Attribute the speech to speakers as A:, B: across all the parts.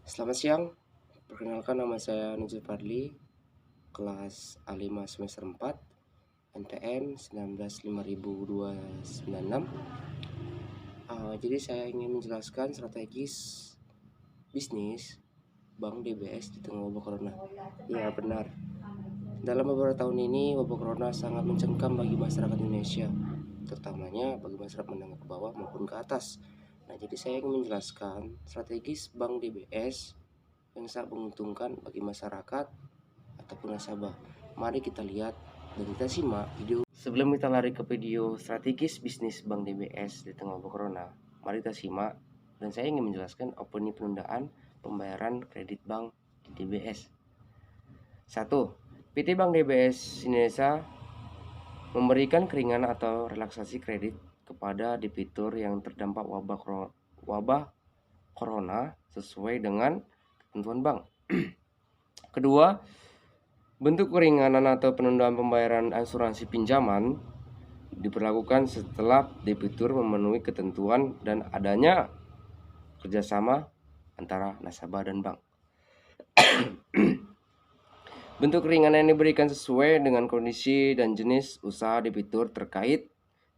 A: Selamat siang, perkenalkan nama saya Nujul Fadli, kelas A5 semester 4, NPM 19.5296. Jadi saya ingin menjelaskan strategis bisnis Bank DBS di tengah wabah corona. Ya benar, dalam beberapa tahun ini wabah corona sangat mencengkam bagi masyarakat Indonesia, terutamanya bagi masyarakat menengah ke bawah maupun ke atas. Nah, jadi saya ingin menjelaskan strategis Bank DBS yang sangat menguntungkan bagi masyarakat ataupun nasabah. Mari kita lihat dan kita simak video. Sebelum kita lari ke video strategis bisnis Bank DBS di tengah wabah corona, mari kita simak dan saya ingin menjelaskan opini penundaan pembayaran kredit bank di DBS. 1. PT Bank DBS Indonesia memberikan keringanan atau relaksasi kredit kepada debitur yang terdampak wabah corona sesuai dengan ketentuan bank. Kedua, bentuk keringanan atau penundaan pembayaran asuransi pinjaman diberlakukan setelah debitur memenuhi ketentuan dan adanya kerjasama antara nasabah dan bank. Bentuk keringanan yang diberikan sesuai dengan kondisi dan jenis usaha debitur terkait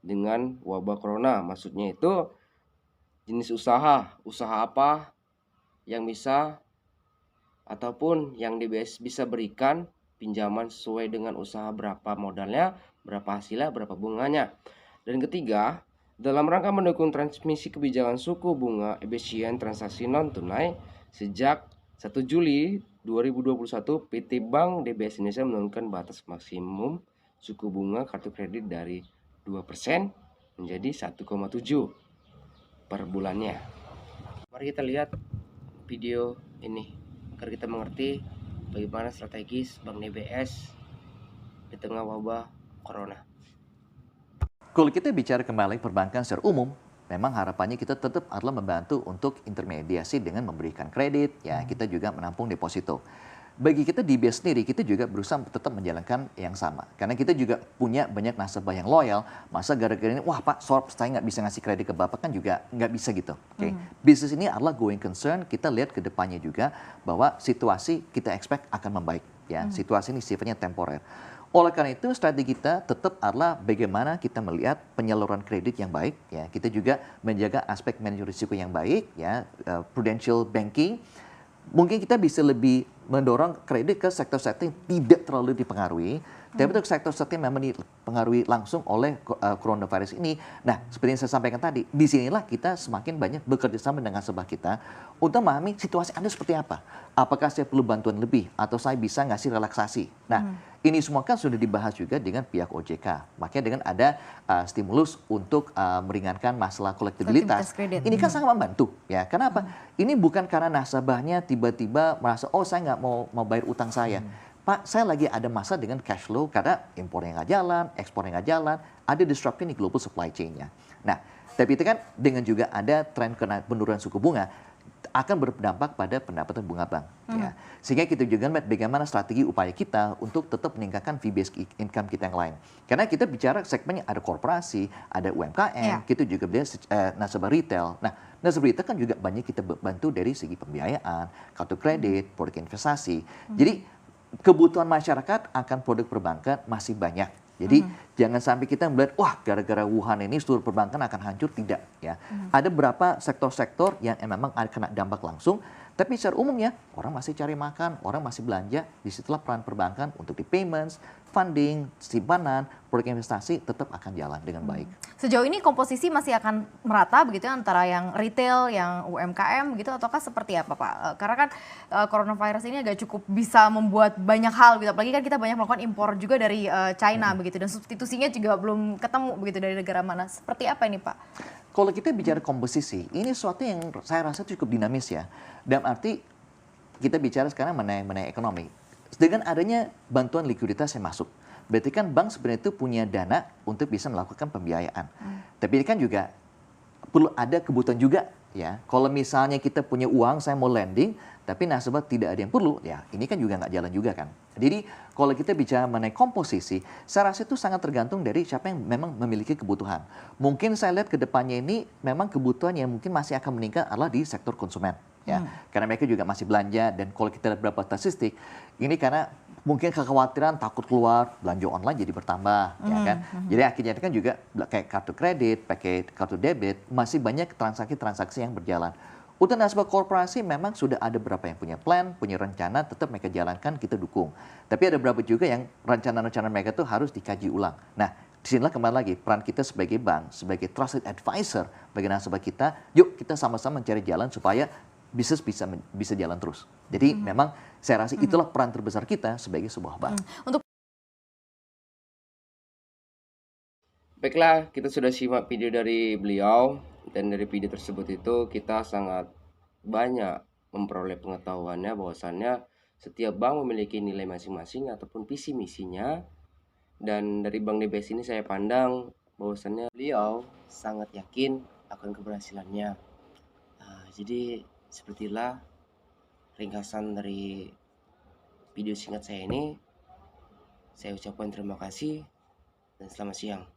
A: dengan wabah corona. Maksudnya itu jenis usaha apa yang bisa ataupun yang DBS bisa berikan pinjaman sesuai dengan usaha, berapa modalnya, berapa hasilnya, berapa bunganya. Dan ketiga, dalam rangka mendukung transmisi kebijakan suku bunga efisien transaksi non tunai sejak 1 Juli 2021, PT Bank DBS Indonesia menurunkan batas maksimum suku bunga kartu kredit dari 2% menjadi 1,7 per bulannya. Mari kita lihat video ini agar kita mengerti bagaimana strategis Bank DBS di tengah wabah corona.
B: Kalau kita bicara kembali perbankan secara umum, memang harapannya kita tetap adalah membantu untuk intermediasi dengan memberikan kredit, ya kita juga menampung deposito. Bagi kita di BIAS sendiri, kita juga berusaha tetap menjalankan yang sama. Karena kita juga punya banyak nasabah yang loyal, masa gara-gara ini, wah Pak, sorry, saya nggak bisa ngasih kredit ke Bapak, kan juga nggak bisa gitu. Oke. Bisnis ini adalah going concern, kita lihat ke depannya juga bahwa situasi kita expect akan membaik. Ya, situasi ini sifatnya temporer. Oleh karena itu, strategi kita tetap adalah bagaimana kita melihat penyaluran kredit yang baik, ya. Kita juga menjaga aspek manajemen risiko yang baik, ya, prudential banking. Mungkin kita bisa lebih mendorong kredit ke sektor-sektor yang tidak terlalu dipengaruhi, tapi untuk sektor-sektor yang memang dipengaruhi langsung oleh coronavirus ini. Nah, seperti yang saya sampaikan tadi, disinilah kita semakin banyak bekerja sama dengan nasabah kita untuk memahami situasi Anda seperti apa. Apakah saya perlu bantuan lebih atau saya bisa ngasih relaksasi. Nah, ini semua kan sudah dibahas juga dengan pihak OJK. Makanya dengan ada stimulus untuk meringankan masalah kolektibilitas.
C: Kredit.
B: Ini kan sangat membantu, ya. Kenapa? Ini bukan karena nasabahnya tiba-tiba merasa, oh saya nggak mau bayar utang saya. Pak, saya lagi ada masalah dengan cash flow karena impornya nggak jalan, ekspornya nggak jalan, ada disruption di global supply chain-nya. Nah, tapi itu kan dengan juga ada tren penurunan suku bunga, akan berdampak pada pendapatan bunga bank. Ya. Sehingga kita juga melihat bagaimana strategi upaya kita untuk tetap meningkatkan fee-based income kita yang lain. Karena kita bicara segmennya ada korporasi, ada UMKM, kita juga bicara nasabah retail. Nah, nasabah retail kan juga banyak kita bantu dari segi pembiayaan, kartu kredit, produk investasi. Jadi kebutuhan masyarakat akan produk perbankan masih banyak. Jadi jangan sampai kita melihat, wah gara-gara Wuhan ini seluruh perbankan akan hancur, tidak. Ya. Ada beberapa sektor-sektor yang memang ada kena dampak langsung, tapi secara umumnya orang masih cari makan, orang masih belanja, disitulah peran perbankan untuk di payments, funding, simpanan, produk investasi tetap akan jalan dengan baik.
C: Sejauh ini komposisi masih akan merata begitu ya, antara yang retail, yang UMKM gitu, ataukah seperti apa Pak? Karena kan coronavirus ini agak cukup bisa membuat banyak hal gitu, apalagi kan kita banyak melakukan impor juga dari China begitu, dan substitusinya juga belum ketemu begitu dari negara mana. Seperti apa ini Pak?
B: Kalau kita bicara komposisi, ini sesuatu yang saya rasa cukup dinamis ya. Dalam arti kita bicara sekarang mengenai ekonomi. Dengan adanya bantuan likuiditas yang masuk, berarti kan bank sebenarnya itu punya dana untuk bisa melakukan pembiayaan. Tapi ini kan juga perlu ada kebutuhan juga, ya. Kalau misalnya kita punya uang, saya mau lending, tapi nasabah tidak ada yang perlu, ya ini kan juga nggak jalan juga kan. Jadi kalau kita bicara mengenai komposisi, saya rasa itu sangat tergantung dari siapa yang memang memiliki kebutuhan. Mungkin saya lihat ke depannya ini memang kebutuhan yang mungkin masih akan meningkat adalah di sektor konsumen. ya. Karena mereka juga masih belanja, dan kalau kita lihat beberapa statistik, ini karena mungkin kekhawatiran takut keluar, belanja online jadi bertambah, ya kan. Jadi akhirnya kan juga kayak kartu kredit, pakai kartu debit, masih banyak transaksi-transaksi yang berjalan. Untuk nasabah korporasi memang sudah ada beberapa yang punya plan, punya rencana, tetap mereka jalankan, kita dukung. Tapi ada beberapa juga yang rencana-rencana mereka tuh harus dikaji ulang. Nah, disinilah kembali lagi peran kita sebagai bank, sebagai trusted advisor bagi nasabah kita. Yuk kita sama-sama mencari jalan supaya bisnis bisa jalan terus. Jadi memang saya rasa itulah peran terbesar kita sebagai sebuah bank.
C: Untuk
A: Baiklah, kita sudah simak video dari beliau, dan dari video tersebut itu kita sangat banyak memperoleh pengetahuannya bahwasannya setiap bank memiliki nilai masing-masing ataupun visi misinya. Dan dari Bank DBS ini saya pandang bahwasannya beliau sangat yakin akan keberhasilannya. Jadi sepertilah ringkasan dari video singkat saya ini. Saya ucapkan terima kasih dan selamat siang.